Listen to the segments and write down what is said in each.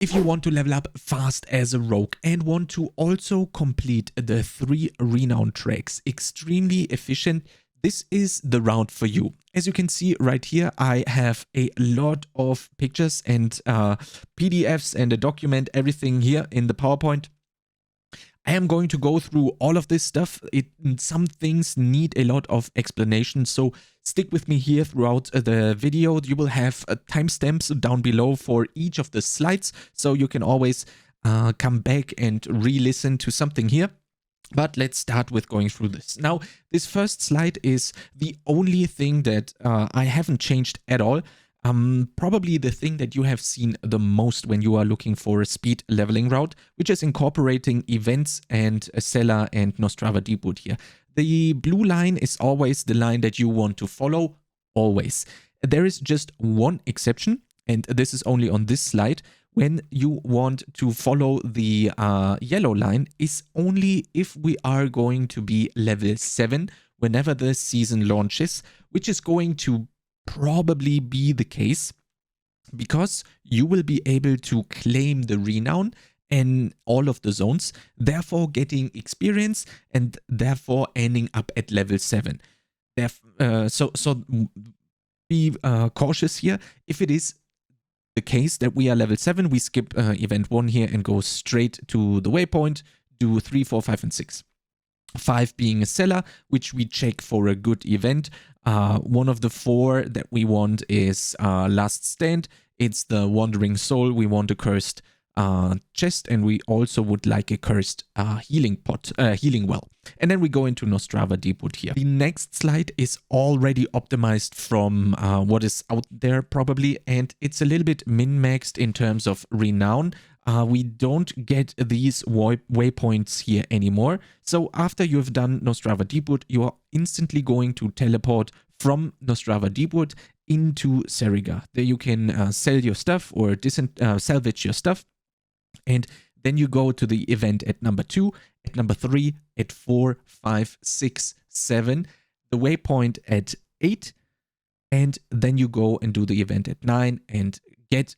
If you want to level up fast as a rogue and want to also complete the 3 Renown tracks extremely efficient, this is the route for you. As you can see right here, I have a lot of pictures and PDFs and a document, everything here in the PowerPoint. I am going to go through all of this stuff. Some things need a lot of explanation, so stick with me here throughout the video. You will have timestamps down below for each of the slides, so you can always come back and re-listen to something here. But let's start with going through this. Now, this first slide is the only thing that I haven't changed at all. Probably the thing that you have seen the most when you are looking for a speed leveling route, which is incorporating events and Seller and Nostrava Deepwood here. The blue line is always the line that you want to follow, always. There is just one exception, and this is only on this slide. When you want to follow the yellow line is only if we are going to be level 7 whenever the season launches, which is going to probably be the case because you will be able to claim the Renown in all of the zones, therefore getting experience and therefore ending up at level 7. So be cautious here. If it is the case that we are level 7, we skip event 1 here and go straight to the waypoint, do 3, 4, 5, and 6. 5 being a seller, which we check for a good event. One of the 4 that we want is Last Stand. It's the Wandering Soul. We want a cursed chest, and we also would like a cursed healing well. And then we go into Nostrava Deepwood here. The next slide is already optimized from what is out there probably, and it's a little bit min-maxed in terms of renown. We don't get these waypoints here anymore. So after you've done Nostrava Deepwood, you are instantly going to teleport from Nostrava Deepwood into Seriga. There you can sell your stuff or salvage your stuff. And then you go to the event at number 2, at number 3, at 4, 5, 6, 7, the waypoint at 8, and then you go and do the event at 9 and get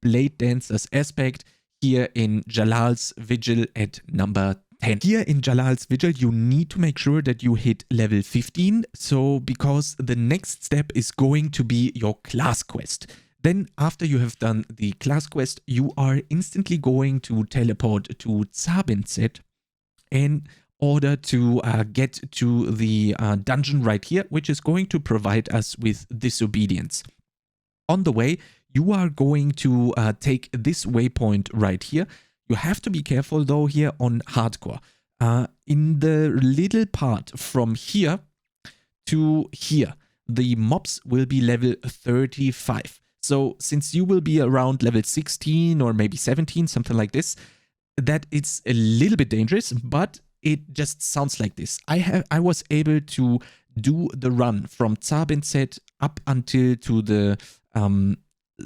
Blade Dancer's aspect here in Jalal's Vigil at number 10. Here in Jalal's Vigil, you need to make sure that you hit level 15, so because the next step is going to be your class quest. Then after you have done the class quest, you are instantly going to teleport to Zabinset in order to get to the dungeon right here, which is going to provide us with disobedience. On the way, you are going to take this waypoint right here. You have to be careful though here on hardcore. In the little part from here to here, the mobs will be level 35. So since you will be around level 16 or maybe 17, something like this, that it's a little bit dangerous, but it just sounds like this. I was able to do the run from Zabinset up until to the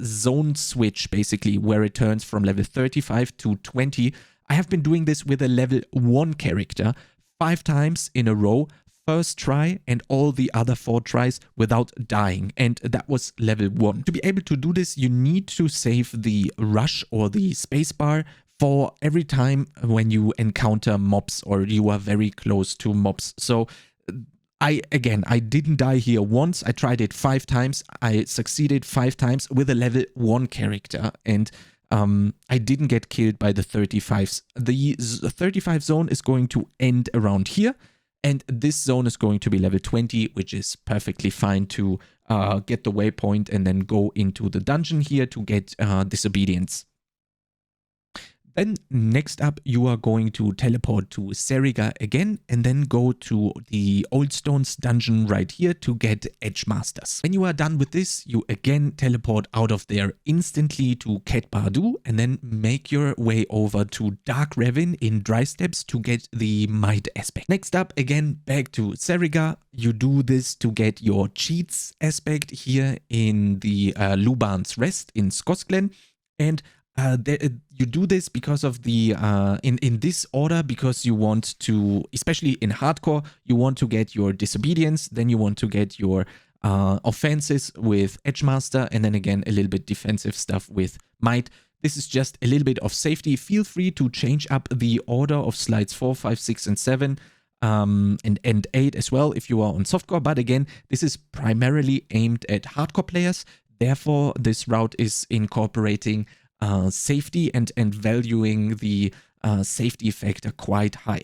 zone switch, basically, where it turns from level 35 to 20. I have been doing this with a level 1 character 5 times in a row, first try and all the other 4 tries without dying, and that was level 1. To be able to do this, you need to save the rush or the spacebar for every time when you encounter mobs or you are very close to mobs. So I didn't die here once. I tried it 5 times. I succeeded 5 times with a level 1 character, and I didn't get killed by the 35s. The 35 zone is going to end around here, and this zone is going to be level 20, which is perfectly fine to get the waypoint and then go into the dungeon here to get disobedience. Then next up, you are going to teleport to Seriga again and then go to the Old Stones dungeon right here to get Edge Masters. When you are done with this, you again teleport out of there instantly to Ket Bardu and then make your way over to Dark Ravin in Dry Steps to get the Might aspect. Next up, again, back to Seriga. You do this to get your Cheats aspect here in the Luban's Rest in Skosglen, and you do this because of the in this order because you want to, especially in hardcore, you want to get your disobedience, then you want to get your offenses with Edgemaster, and then again a little bit defensive stuff with Might. This is just a little bit of safety. Feel free to change up the order of slides 4, 5, 6, and 7. And 8 as well if you are on softcore. But again, this is primarily aimed at hardcore players. Therefore, this route is incorporating safety and valuing the safety factor quite high.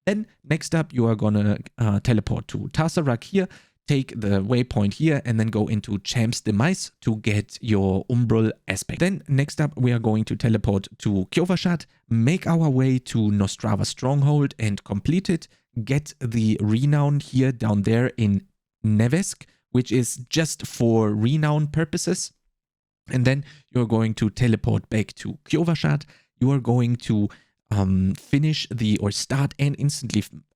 Then next up, you are gonna teleport to Tazarak here, take the waypoint here, and then go into Champ's Demise to get your Umbral aspect. Then next up, we are going to teleport to Kyovashat, make our way to Nostrava's Stronghold and complete it, get the Renown here down there in Nevesk, which is just for Renown purposes. And then you're going to teleport back to Kyovashat. You are going to finish or start and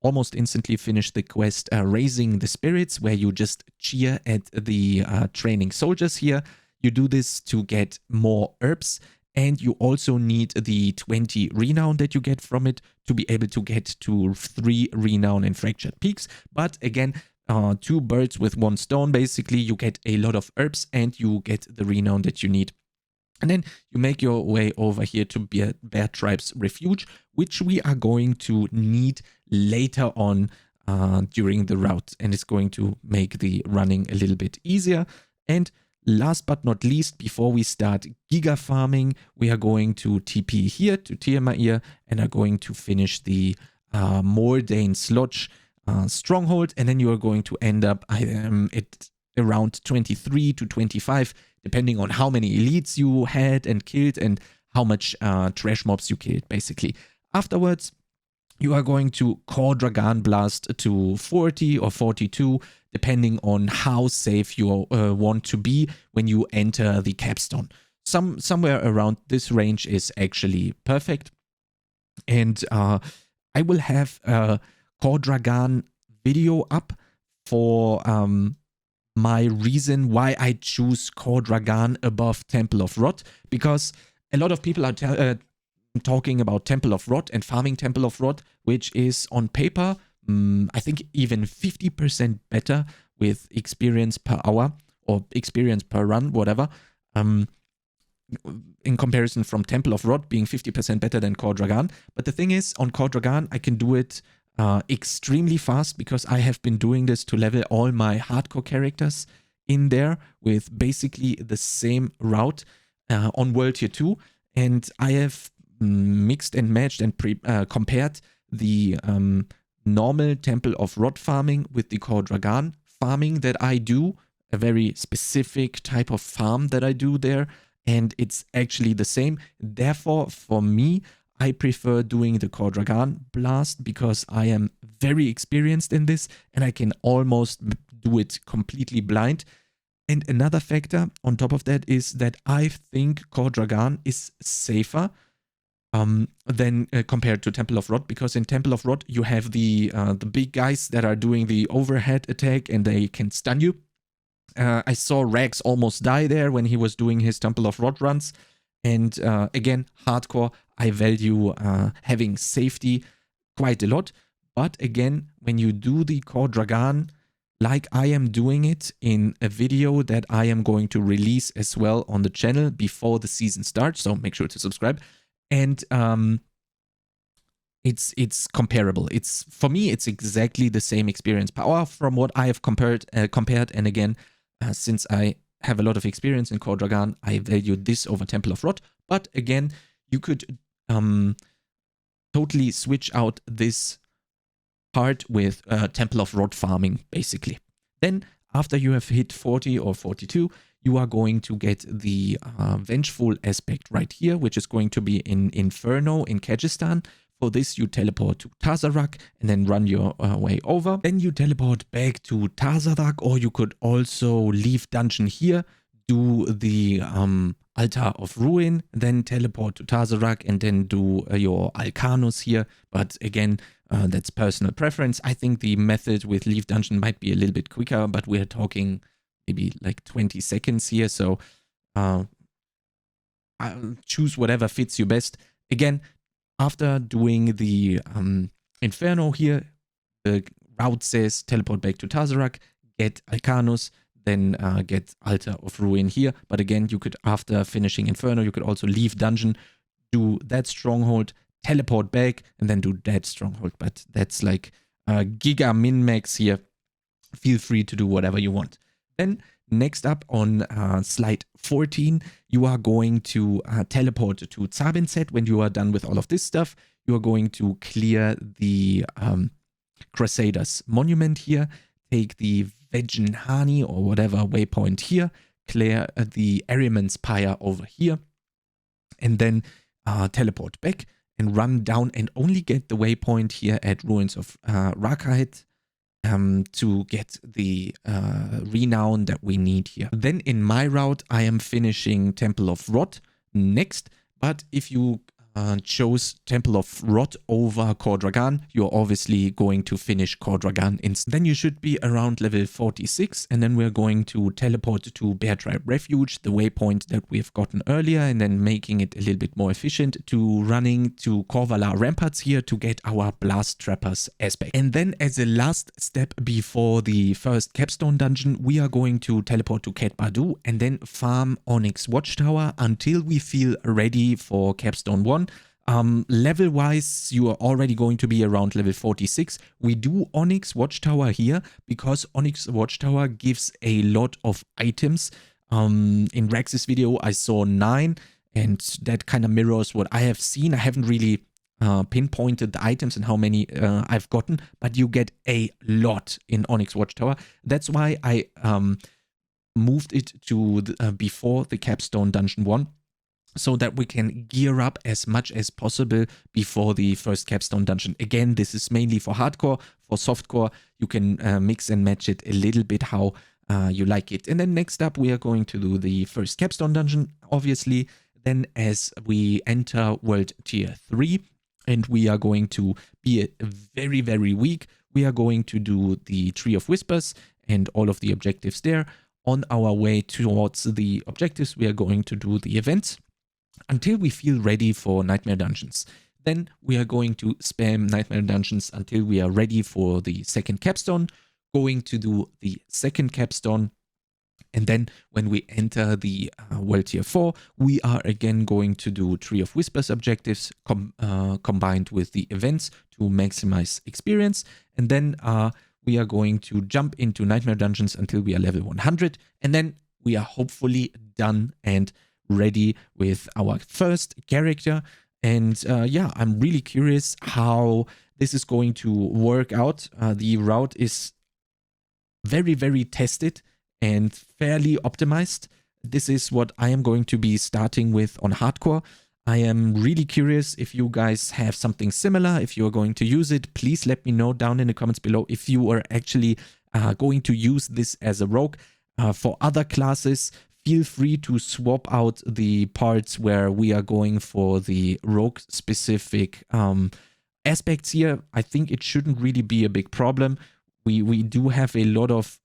almost instantly finish the quest Raising the Spirits, where you just cheer at the training soldiers here. You do this to get more herbs, and you also need the 20 Renown that you get from it to be able to get to 3 Renown in Fractured Peaks. But again, 2 birds with 1 stone. Basically, you get a lot of herbs and you get the Renown that you need. And then you make your way over here to Bear Tribe's Refuge, which we are going to need later on during the route. And it's going to make the running a little bit easier. And last but not least, before we start Giga farming, we are going to TP here to Tirmair and are going to finish the Mordane Sludge Stronghold. And then you are going to end up at around 23 to 25, depending on how many elites you had and killed and how much trash mobs you killed, basically. Afterwards, you are going to Core Dragon Blast to 40 or 42, depending on how safe you want to be when you enter the capstone. Somewhere around this range is actually perfect. And I will have a Core Dragon video up for my reason why I choose Core Dragon above Temple of Rot, because a lot of people are talking about Temple of Rot and farming Temple of Rot, which is on paper, I think even 50% better with experience per hour or experience per run, whatever, in comparison from Temple of Rot being 50% better than Core Dragon. But the thing is, on Core Dragon, I can do it extremely fast because I have been doing this to level all my hardcore characters in there with basically the same route on World Tier 2. And I have mixed and matched and compared the normal Temple of Rot farming with the Core Dragon farming that I do, a very specific type of farm that I do there, and it's actually the same. Therefore, for me, I prefer doing the Core Dragon Blast because I am very experienced in this and I can almost do it completely blind. And another factor on top of that is that I think Core Dragon is safer than compared to Temple of Rot, because in Temple of Rot you have the big guys that are doing the overhead attack and they can stun you. I saw Rax almost die there when he was doing his Temple of Rot runs. And again, hardcore, I value having safety quite a lot. But again, when you do the Core Dragon, like I am doing it in a video that I am going to release as well on the channel before the season starts, so make sure to subscribe. And it's comparable. For me, it's exactly the same experience power from what I have compared. And again, since I have a lot of experience in Core Dragon, I value this over Temple of Rot. But again, you could totally switch out this part with Temple of Rot farming, basically. Then, after you have hit 40 or 42, you are going to get the Vengeful aspect right here, which is going to be in Inferno in Kyrgyzstan. For this, you teleport to Tazarak and then run your way over. Then you teleport back to Tazarak, or you could also leave dungeon here, do the Altar of Ruin, then teleport to Tazarak and then do your Alcanus here. But again, that's personal preference. I think the method with leave dungeon might be a little bit quicker, but we're talking maybe like 20 seconds here. So choose whatever fits you best. Again, after doing the Inferno here, the route says teleport back to Tazarak, get Alcanus, then get Altar of Ruin here. But again, you could, after finishing Inferno, you could also leave dungeon, do that stronghold, teleport back, and then do that stronghold. But that's like giga min-max here. Feel free to do whatever you want. Then next up on slide 14, you are going to teleport to Zabinset. When you are done with all of this stuff, you are going to clear the Crusaders Monument here, take the Vegenhani or whatever waypoint here, clear the Ahriman's Pyre over here, and then teleport back and run down and only get the waypoint here at Ruins of Rakahit to get the Renown that we need here. Then in my route, I am finishing Temple of Rot next, but if you chose Temple of Rot over Kordragan, you're obviously going to finish Kordragan instead. Then you should be around level 46, and then we're going to teleport to Bear Tribe Refuge, the waypoint that we've gotten earlier, and then making it a little bit more efficient to running to Korvala Ramparts here to get our Blast Trappers aspect. And then as a last step before the first capstone dungeon, we are going to teleport to Ket Badu and then farm Onyx Watchtower until we feel ready for capstone 1. Level wise, you are already going to be around level 46. We do Onyx Watchtower here because Onyx Watchtower gives a lot of items. In Rex's video, I saw 9, and that kind of mirrors what I have seen. I haven't really pinpointed the items and how many I've gotten, but you get a lot in Onyx Watchtower. That's why I moved it to before the capstone dungeon 1. So that we can gear up as much as possible before the first capstone dungeon. Again, this is mainly for hardcore. For softcore, you can mix and match it a little bit how you like it. And then next up, we are going to do the first capstone dungeon, obviously. Then as we enter World Tier 3, and we are going to be very, very weak, we are going to do the Tree of Whispers and all of the objectives there. On our way towards the objectives, we are going to do the events until we feel ready for Nightmare Dungeons. Then we are going to spam Nightmare Dungeons until we are ready for the second capstone, going to do the second capstone, and then when we enter the World Tier 4, we are again going to do Tree of Whispers objectives combined with the events to maximize experience, and then we are going to jump into Nightmare Dungeons until we are level 100, and then we are hopefully done and ready with our first character. And yeah, I'm really curious how this is going to work out. The route is very, very tested and fairly optimized. This is what I am going to be starting with on hardcore. I am really curious if you guys have something similar. If you are going to use it, please let me know down in the comments below if you are actually going to use this as a rogue. For other classes, feel free to swap out the parts where we are going for the rogue specific aspects here. I think it shouldn't really be a big problem. We do have a lot of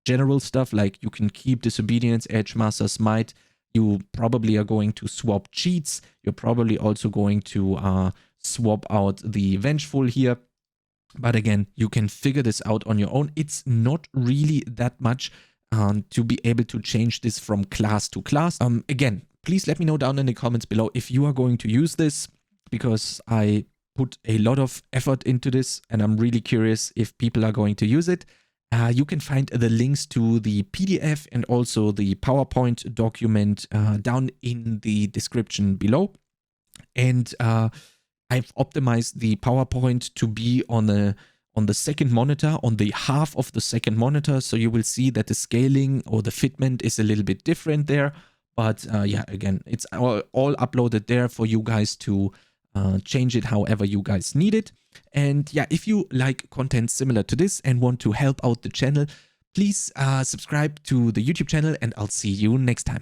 general stuff, like you can keep Disobedience, Edgemaster, Smite. You probably are going to swap cheats. You're probably also going to swap out the Vengeful here. But again, you can figure this out on your own. It's not really that much to be able to change this from class to class. Again, please let me know down in the comments below if you are going to use this, because I put a lot of effort into this and I'm really curious if people are going to use it. You can find the links to the PDF and also the PowerPoint document down in the description below. And I've optimized the PowerPoint to be on the second monitor, on the half of the second monitor. So you will see that the scaling or the fitment is a little bit different there. But yeah, again, it's all uploaded there for you guys to change it however you guys need it. And yeah, if you like content similar to this and want to help out the channel, please subscribe to the YouTube channel, and I'll see you next time.